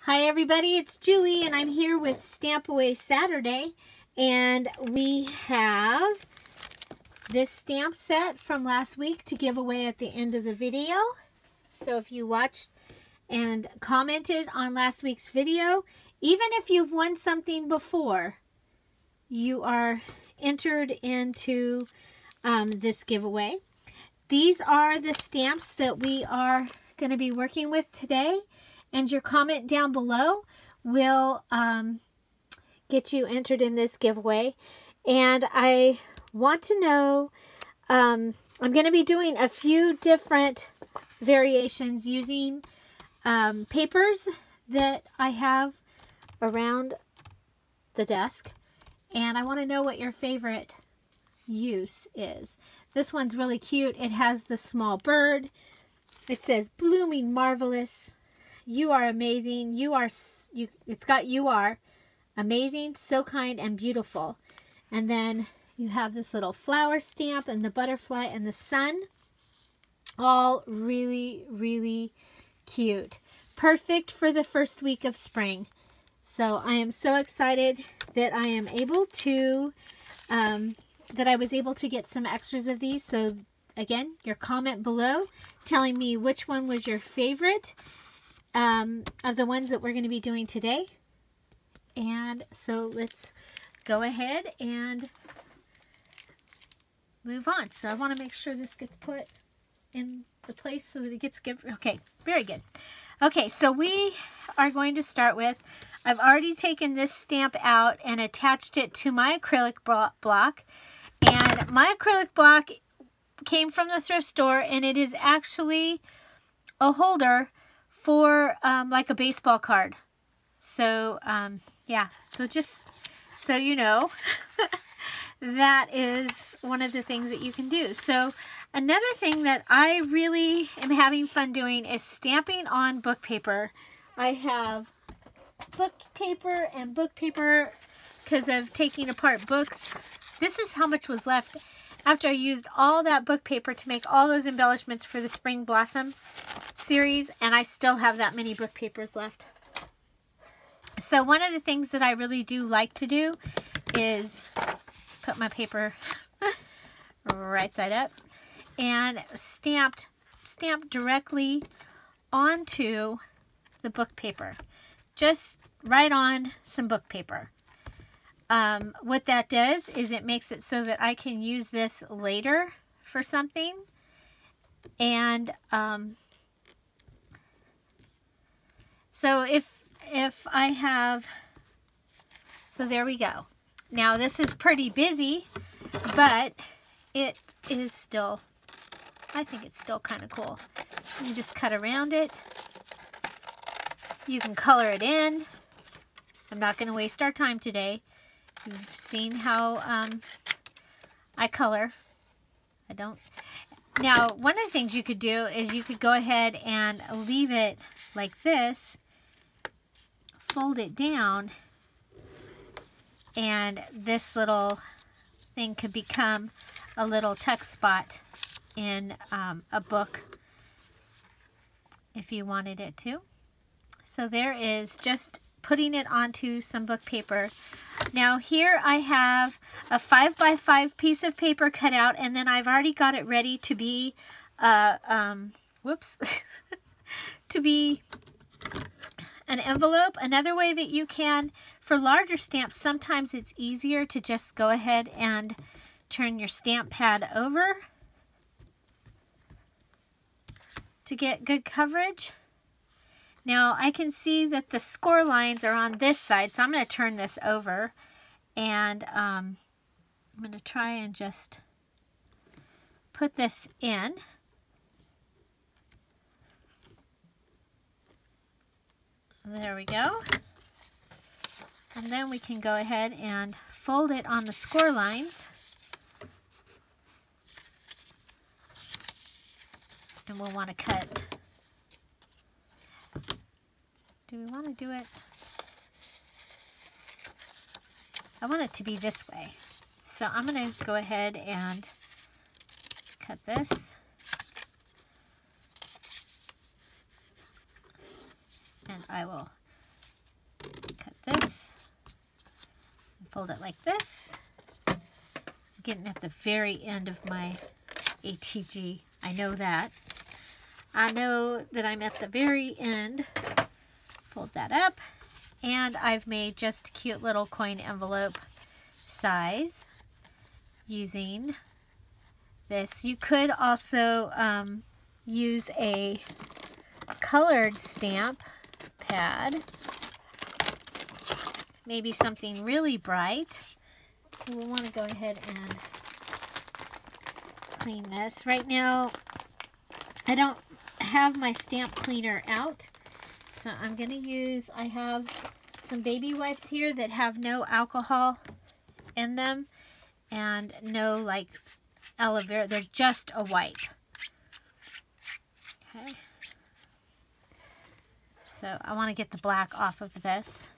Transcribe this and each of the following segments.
Hi everybody, it's Julie and I'm here with Stampaway Saturday, and we have this stamp set from last week to give away at the end of the video. So if you watched and commented on last week's video, even if you've won something before, you are entered into this giveaway. These are the stamps that we are going to be working with today, and your comment down below will get you entered in this giveaway. And I want to know, I'm going to be doing a few different variations using papers that I have around the desk, and I want to know what your favorite use is. This one's really cute. It has the small bird. It says, "Blooming marvelous. You are amazing. It's got you are amazing, so kind and beautiful." And then you have this little flower stamp and the butterfly and the sun. All really, really cute. Perfect for the first week of spring. So I am so excited that I am able to, that I was able to get some extras of these. So again, your comment below telling me which one was your favorite of the ones that we're going to be doing today. And so let's go ahead and move on. So I want to make sure this gets put in the place so that it gets good. Okay, very good. Okay, so we are going to start with, I've already taken this stamp out and attached it to my acrylic block. And my acrylic block came from the thrift store, and it is actually a holder for like a baseball card. So yeah, so just so you know, that is one of the things that you can do. So another thing that I really am having fun doing is stamping on book paper. I have book paper and book paper because of taking apart books. This is how much was left after I used all that book paper to make all those embellishments for the Spring Blossom series, and I still have that many book papers left. So one of the things that I really do like to do is put my paper right side up and stamp directly onto the book paper. Just right on some book paper. What that does is it makes it so that I can use this later for something. And so if I have, so there we go. Now this is pretty busy, but it is still, I think it's still kind of cool. You just cut around it. You can color it in. I'm not going to waste our time today. You've seen how I color. I don't. Now, one of the things you could do is you could go ahead and leave it like this, fold it down, and this little thing could become a little tuck spot in a book if you wanted it to. So there is just putting it onto some book paper. Now here I have a 5x5 piece of paper cut out, and then I've already got it ready to be, whoops, to be an envelope. Another way that you can, for larger stamps, sometimes it's easier to just go ahead and turn your stamp pad over to get good coverage. Now I can see that the score lines are on this side, so I'm going to turn this over, and I'm going to try and just put this in. There we go. And then we can go ahead and fold it on the score lines. And we'll want to cut. Do we want to do it? I want it to be this way. So I'm going to go ahead and cut this. And I will this. Fold it like this. I'm getting at the very end of my ATG. I know that. I know that I'm at the very end. Fold that up. And I've made just a cute little coin envelope size using this. You could also use a colored stamp pad. Maybe something really bright. So we'll want to go ahead and clean this. Right now, I don't have my stamp cleaner out. So I'm going to use, I have some baby wipes here that have no alcohol in them and no like aloe vera. They're just a wipe. Okay. So I want to get the black off of this.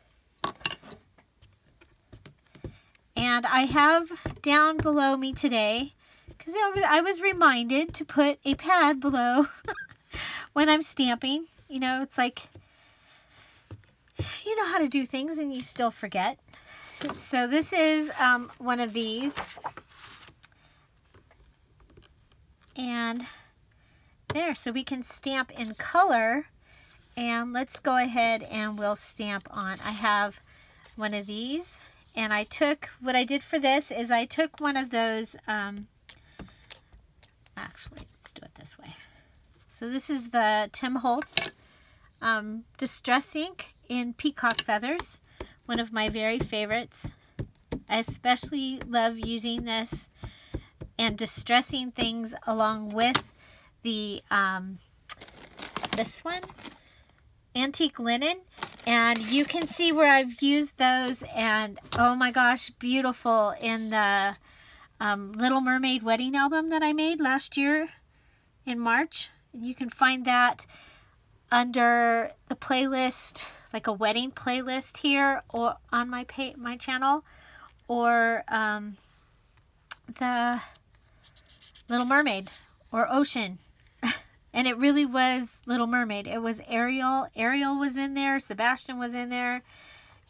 And I have down below me today, because I was reminded to put a pad below when I'm stamping. You know, it's like, you know how to do things and you still forget. So this is one of these. And there, so we can stamp in color. And let's go ahead and we'll stamp on. I have one of these. And I took, what I did for this is I took one of those, actually, let's do it this way. So this is the Tim Holtz Distress Ink in Peacock Feathers, one of my very favorites. I especially love using this and distressing things along with the, this one, Antique Linen. And you can see where I've used those, and oh my gosh, beautiful in the Little Mermaid wedding album that I made last year in March. You can find that under the playlist, like a wedding playlist here, or on my channel, or the Little Mermaid or Ocean. And it really was Little Mermaid. It was Ariel. Ariel was in there. Sebastian was in there.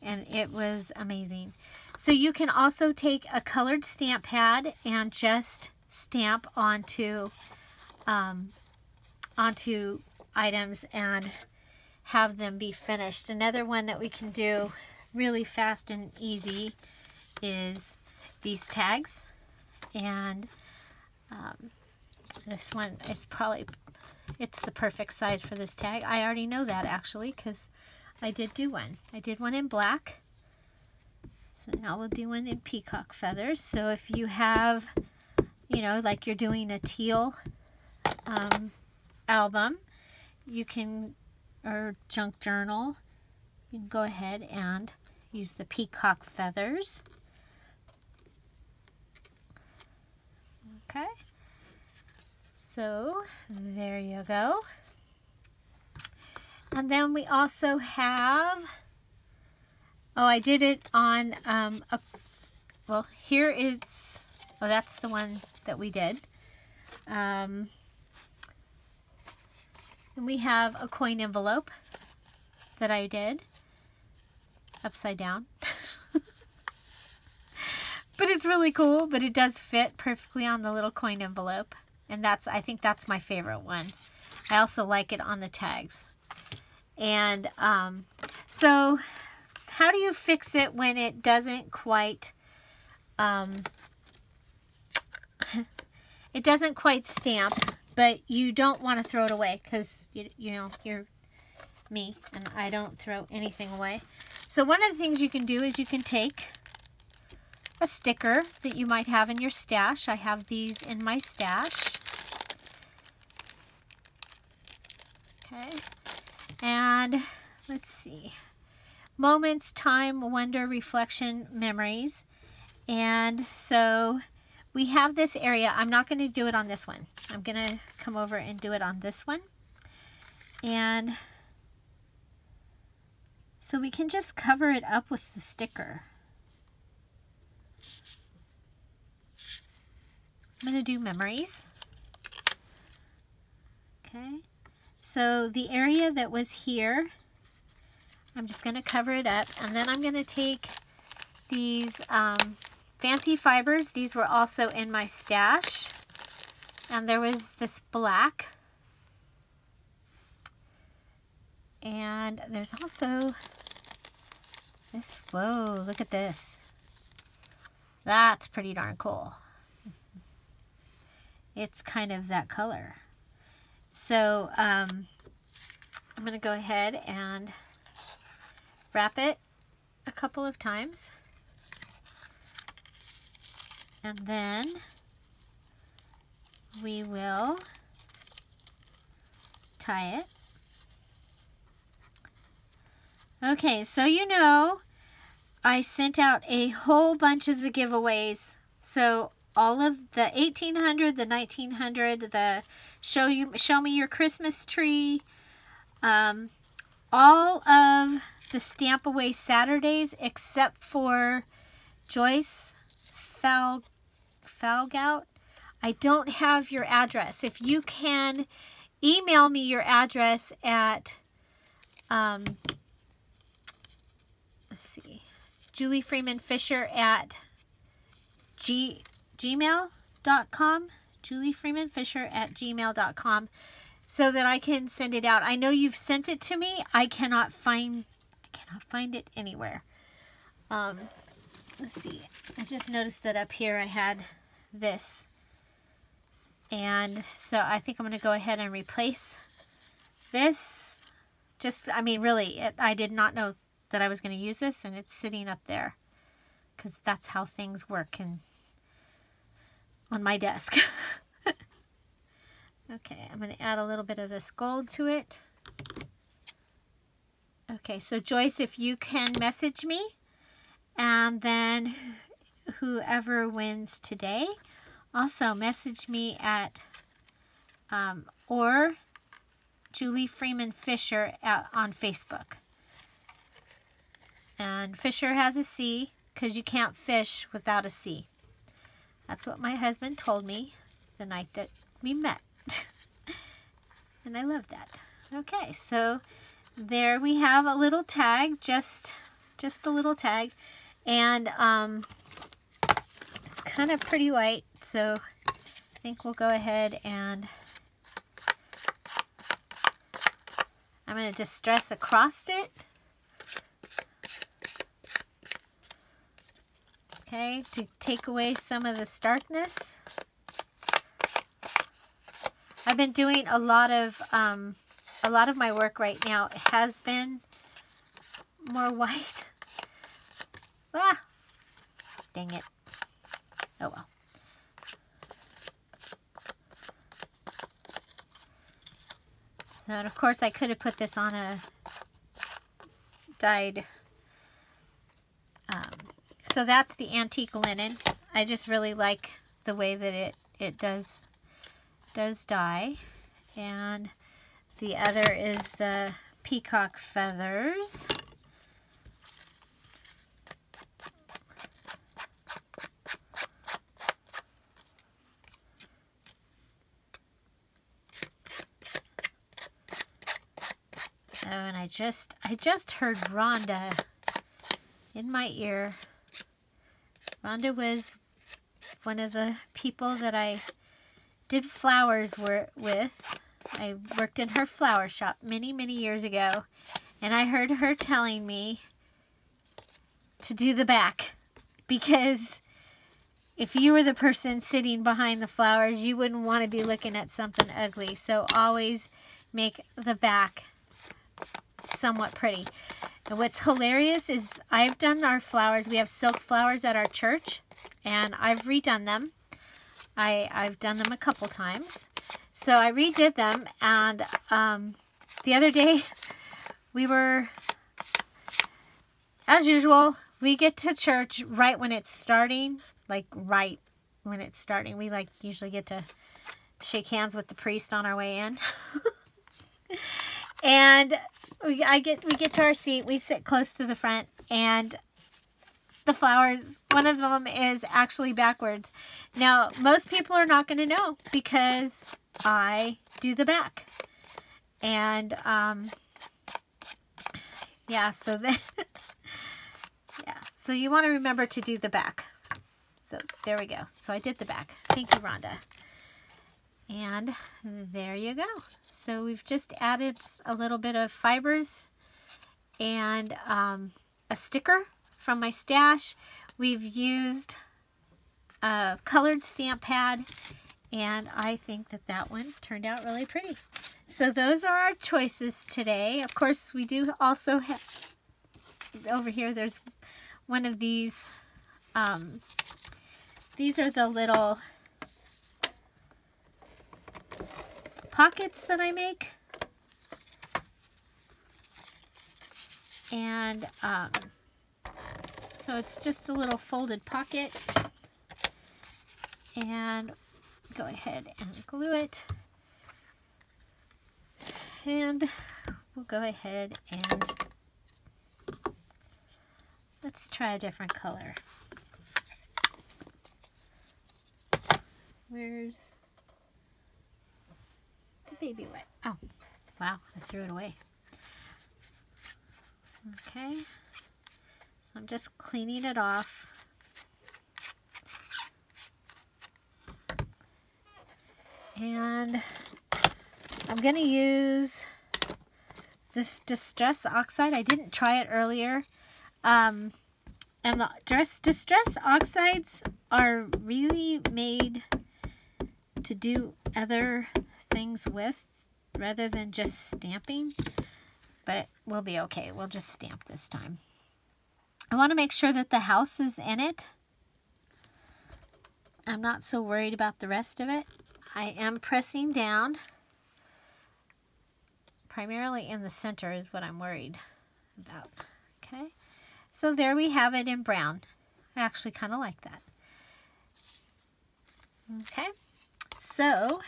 And it was amazing. So you can also take a colored stamp pad and just stamp onto items and have them be finished. Another one that we can do really fast and easy is these tags. And this one is probably... it's the perfect size for this tag. I already know that actually because I did do one. I did one in black. So now we'll do one in peacock feathers. So if you have, you know, like you're doing a teal album, you can, or junk journal, you can go ahead and use the peacock feathers. Okay. So there you go. And then we also have, oh, I did it on, well, here is, oh, that's the one that we did. And we have a coin envelope that I did upside down. But it's really cool, but it does fit perfectly on the little coin envelope. And that's, I think that's my favorite one. I also like it on the tags. And so how do you fix it when it doesn't quite, it doesn't quite stamp, but you don't want to throw it away because, you know, you're me and I don't throw anything away. So one of the things you can do is you can take a sticker that you might have in your stash. I have these in my stash. Okay, and let's see, moments, time, wonder, reflection, memories. And so we have this area. I'm not going to do it on this one. I'm going to come over and do it on this one. And so we can just cover it up with the sticker. I'm going to do memories. Okay. So the area that was here, I'm just going to cover it up, and then I'm going to take these fancy fibers. These were also in my stash, and there was this black, and there's also this. Whoa, look at this. That's pretty darn cool. It's kind of that color. So I'm going to go ahead and wrap it a couple of times, and then we will tie it. Okay, so you know, I sent out a whole bunch of the giveaways. So all of the 1800, the 1900, the show me your Christmas tree, all of the Stampaway Saturdays except for Joyce Falgout. I don't have your address. If you can email me your address at let's see, Julie Freeman Fisher at gmail.com, Julie Freeman Fisher at gmail.com, so that I can send it out. I know you've sent it to me. I cannot find it anywhere. Let's see. I just noticed that up here I had this, and so I think I'm going to go ahead and replace this. Just, I mean, really, I did not know that I was going to use this, and it's sitting up there because that's how things work on my desk. Okay, I'm going to add a little bit of this gold to it. Okay, so Joyce, if you can message me, and then whoever wins today, also message me at or Julie Freeman Fisher on Facebook. And Fisher has a C because you can't fish without a C. That's what my husband told me the night that we met. And I love that. Okay, so there we have a little tag, just a little tag. And it's kind of pretty white, so I think we'll go ahead and I'm going to distress across it. Okay, to take away some of the starkness. I've been doing a lot of my work right now. It has been more white. Ah, dang it. Oh well. So, and of course, I could have put this on a dyed. So that's the antique linen. I just really like the way that it does dye. And the other is the peacock feathers. Oh, and I just heard Rhonda in my ear. Rhonda was one of the people that I did flowers with. I worked in her flower shop many, many years ago, and I heard her telling me to do the back, because if you were the person sitting behind the flowers, you wouldn't want to be looking at something ugly. So always make the back somewhat pretty. And what's hilarious is I've done our flowers. We have silk flowers at our church, and I've redone them. I've done them a couple times. So I redid them, and the other day we were, as usual, we get to church right when it's starting, like right when it's starting. We like usually get to shake hands with the priest on our way in. And we get to our seat, we sit close to the front, and the flowers, one of them is actually backwards. Now, most people are not going to know because I do the back. And Yeah, so then, yeah, so you want to remember to do the back. So there we go. So I did the back. Thank you, Rhonda. And there you go. So we've just added a little bit of fibers and a sticker from my stash. We've used a colored stamp pad, and I think that that one turned out really pretty. So those are our choices today. Of course, we do also have, over here, there's one of these. These are the little pockets that I make. And so it's just a little folded pocket. And go ahead and glue it. And we'll go ahead and let's try a different color. Where's the baby wet? Oh, wow, I threw it away. Okay, so I'm just cleaning it off. And I'm going to use this Distress Oxide. I didn't try it earlier. And the Distress Oxides are really made to do other things with rather than just stamping. But we'll be okay. We'll just stamp this time. I want to make sure that the house is in it. I'm not so worried about the rest of it. I am pressing down. Primarily in the center is what I'm worried about. Okay. So there we have it in brown. I actually kind of like that. Okay. So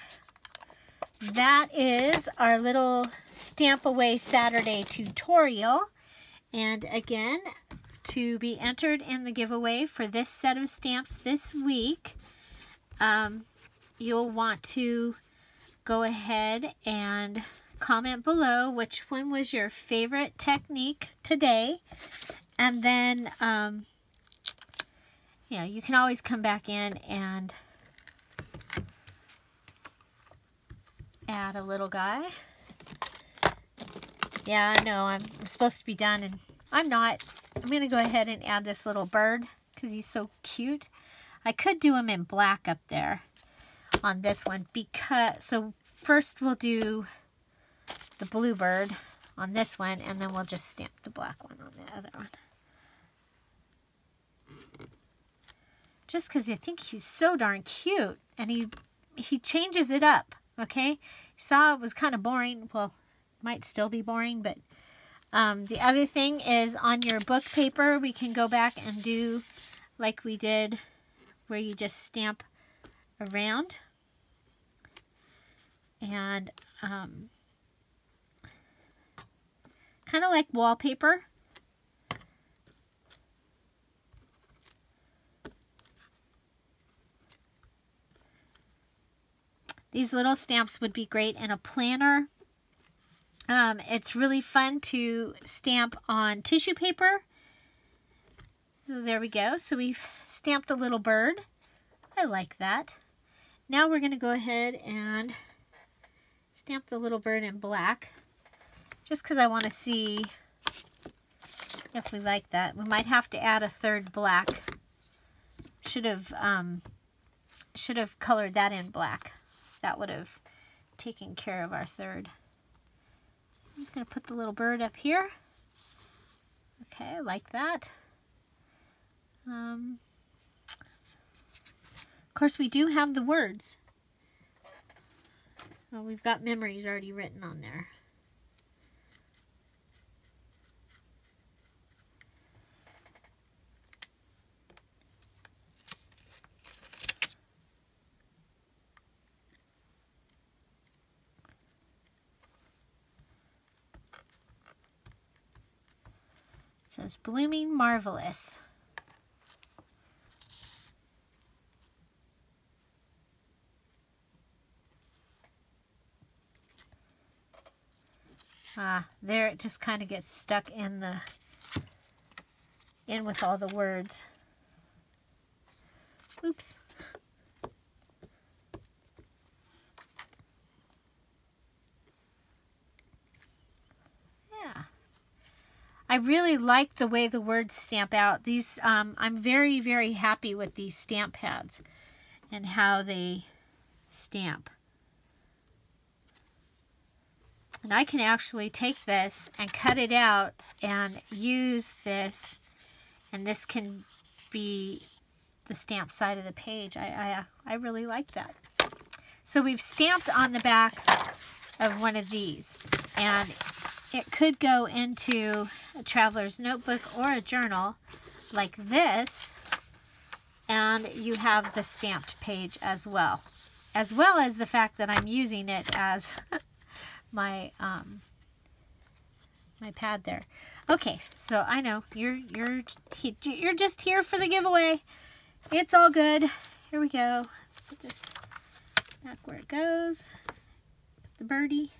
that is our little Stampaway Saturday tutorial. And again, to be entered in the giveaway for this set of stamps this week, you'll want to go ahead and comment below which one was your favorite technique today. And then, you know, you can always come back in and add a little guy. Yeah, I know I'm supposed to be done, and I'm not. I'm going to go ahead and add this little bird because he's so cute. I could do him in black up there on this one, because, so first we'll do the blue bird on this one, and then we'll just stamp the black one on the other one. Just because I think he's so darn cute, and he changes it up, okay? You saw it was kind of boring. Well, might still be boring, but the other thing is on your book paper, we can go back and do like we did, where you just stamp around. And kind of like wallpaper. These little stamps would be great in a planner. It's really fun to stamp on tissue paper. So there we go. So we've stamped a little bird. I like that. Now we're going to go ahead and stamp the little bird in black, just because I want to see if we like that. We might have to add a third black. Should have colored that in black. That would have taken care of our third. I'm just going to put the little bird up here. Okay, I like that. Of course, we do have the words. Well, we've got memories already written on there. It says Blooming Marvelous. There it just kind of gets stuck in with all the words. Oops. Yeah. I really like the way the words stamp out. These, I'm very, very happy with these stamp pads and how they stamp. And I can actually take this and cut it out and use this, and this can be the stamp side of the page. I really like that. So we've stamped on the back of one of these, and it could go into a traveler's notebook or a journal like this, and you have the stamped page as well as the fact that I'm using it as my my pad there. Okay, so I know you're just here for the giveaway. It's all good. Here we go. Let's put this back where it goes. The birdie.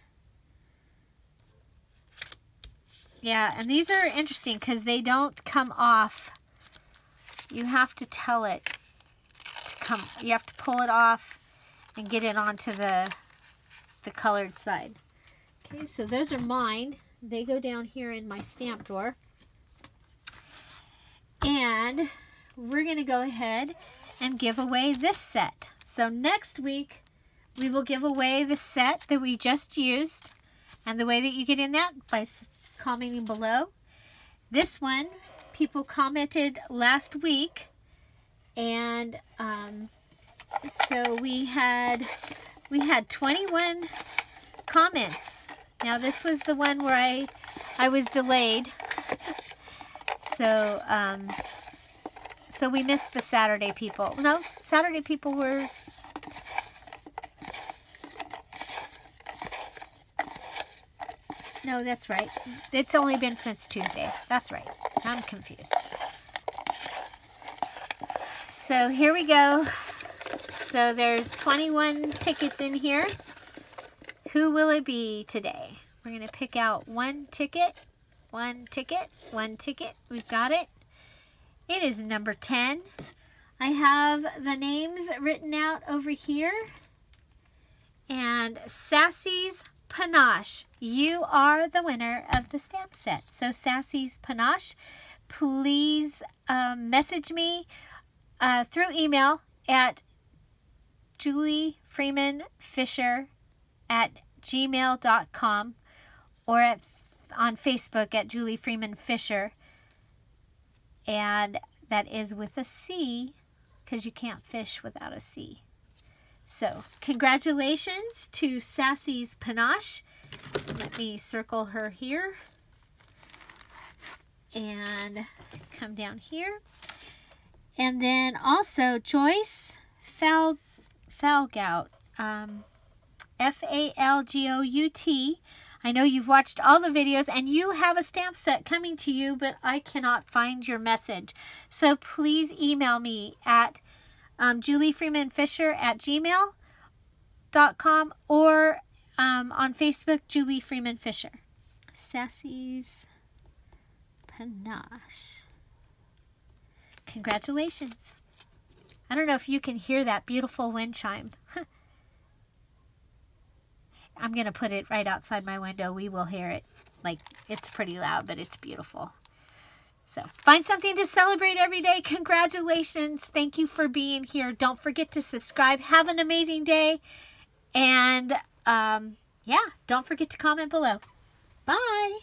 Yeah, and these are interesting because they don't come off. You have to tell it to come. You have to pull it off and get it onto the colored side. Okay, so those are mine. They go down here in my stamp drawer. And we're going to go ahead and give away this set. So next week, we will give away the set that we just used. And the way that you get in that, by commenting below. This one, people commented last week. And so we had 21 comments. Now this was the one where I was delayed. So so we missed the Saturday people. No, Saturday people were... No, that's right. It's only been since Tuesday. That's right. I'm confused. So here we go. So there's 21 tickets in here. Who will it be today? We're going to pick out one ticket. One ticket. One ticket. We've got it. It is number 10. I have the names written out over here. And Sassy's Panache, you are the winner of the stamp set. So Sassy's Panache, please message me through email at juliefreemanfisher@gmail.com or on Facebook at Julie Freeman Fisher. And that is with a C, because you can't fish without a C. So, congratulations to Sassy's Panache. Let me circle her here. And come down here. And then also Joyce Falgout. Falgout. I know you've watched all the videos and you have a stamp set coming to you, but I cannot find your message. So please email me at juliefreemanfisher@gmail.com or on Facebook, Julie Freeman Fisher. Sassy's Panache. Congratulations. I don't know if you can hear that beautiful wind chime. I'm going to put it right outside my window. We will hear it. Like, it's pretty loud, but it's beautiful. So, find something to celebrate every day. Congratulations. Thank you for being here. Don't forget to subscribe. Have an amazing day. And, yeah, don't forget to comment below. Bye.